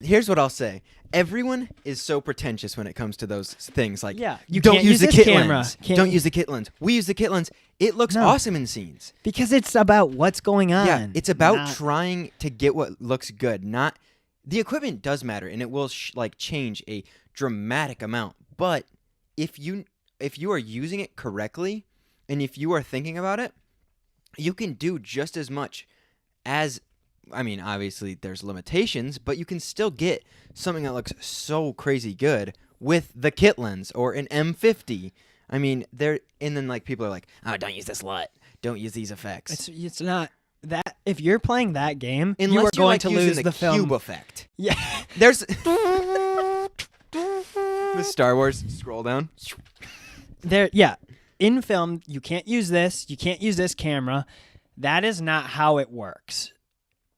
Here's what I'll say. Everyone is so pretentious when it comes to those things. Like, you don't can't use the this kit camera. lens. Can't Don't you- use the kit lens. We use the kit lens. It looks No. awesome in scenes. Because it's about what's going on. Yeah, it's about not- trying to get what looks good. Not the equipment does matter, and it will change a dramatic amount. But if you are using it correctly, and if you are thinking about it, you can do just as much as. I mean, obviously there's limitations, but you can still get something that looks so crazy good with the kit lens or an M50. I mean, and then like people are like, "Oh, don't use this LUT. Don't use these effects." It's not that. If you're playing that game, Unless you are you're going like to using lose the film. cube effect. Yeah. There's the Star Wars scroll down. In film, you can't use this. You can't use this camera. That is not how it works.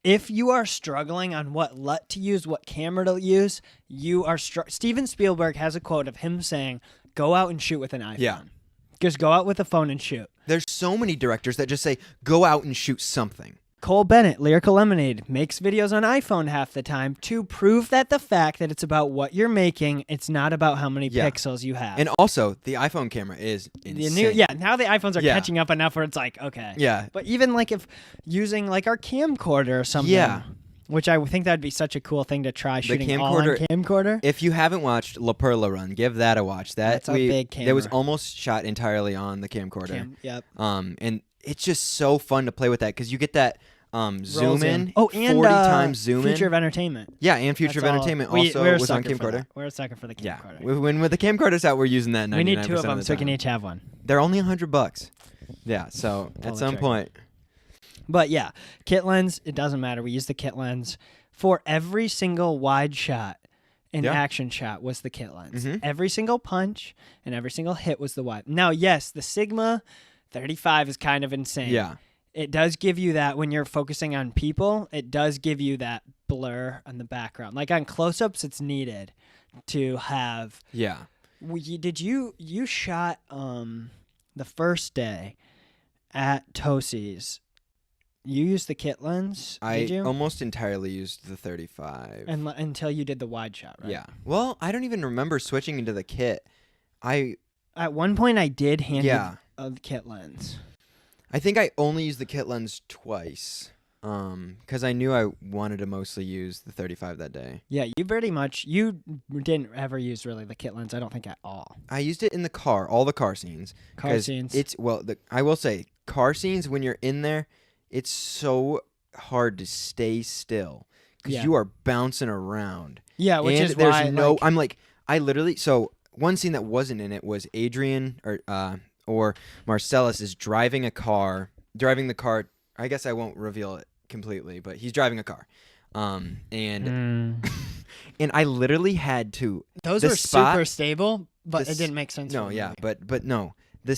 If you are struggling on what LUT to use, what camera to use, you are Steven Spielberg has a quote of him saying, "Go out and shoot with an iPhone." Yeah. Just go out with a phone and shoot. There's so many directors that just say, "Go out and shoot something." Cole Bennett, Lyrical Lemonade, makes videos on iPhone half the time to prove that the fact that it's about what you're making, it's not about how many pixels you have. And also, the iPhone camera is insane. Now the iPhones are catching up enough where it's like, okay. Yeah. But even like if using like our camcorder or something, which I think that'd be such a cool thing to try shooting all on camcorder. If you haven't watched La Perla Run, give that a watch. That's a big camera. That was almost shot entirely on the camcorder. Yep. And it's just so fun to play with that because you get that zoom in. Oh, and 40 times zoom Future in. of Entertainment. Yeah, and Future of Entertainment also we're was on sucker for camcorder. that. We're a sucker for the camcorder. Yeah, when the camcorder's out, we're using that 99% We need two of them, the so we can time. each have one. They're only $100. Yeah, so Pull at the some trigger. point. But yeah, kit lens, it doesn't matter. We use the kit lens for every single wide shot and action shot was the kit lens. Mhm. Every single punch and every single hit was the wide. Now, yes, the Sigma 35 is kind of insane. Yeah. It does give you that when you're focusing on people, it does give you that blur on the background. Like on close-ups, it's needed to have. Yeah. You shot the first day at Tosi's. You used the kit lens, did you? I almost entirely used the 35. Until you did the wide shot, right? Yeah. Well, I don't even remember switching into the kit. At one point, I did hand Yeah. you a kit lens. I think I only used the kit lens twice. Because I knew I wanted to mostly use the 35 that day. Yeah, you didn't ever use really the kit lens, I don't think at all. I used it in the car, all the car scenes. Car 'cause scenes. I will say, car scenes, when you're in there, it's so hard to stay still. Because you are bouncing around. Yeah, which and is there's why no, I'm like, I literally, so one scene that wasn't in it was Adrian or Marcellus is driving the car. I guess I won't reveal it completely, but he's driving a car. And and I literally had to. Those the were spot- super stable, but the it didn't make sense. No, for me. yeah, but no. The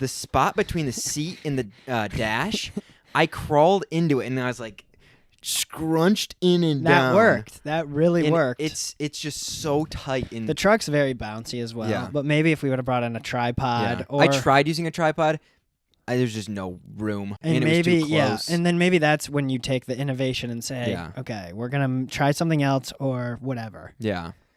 spot between the seat and the dash, I crawled into it and I was like scrunched in and down. That worked. That really And worked. It's just so tight. And The truck's very bouncy as well. Yeah. But maybe if we would have brought in a tripod yeah. or I tried using a tripod. There's just no room, and it maybe was too close. and then maybe that's when you take the innovation and say, Yeah. okay, we're gonna try something else or whatever. Yeah,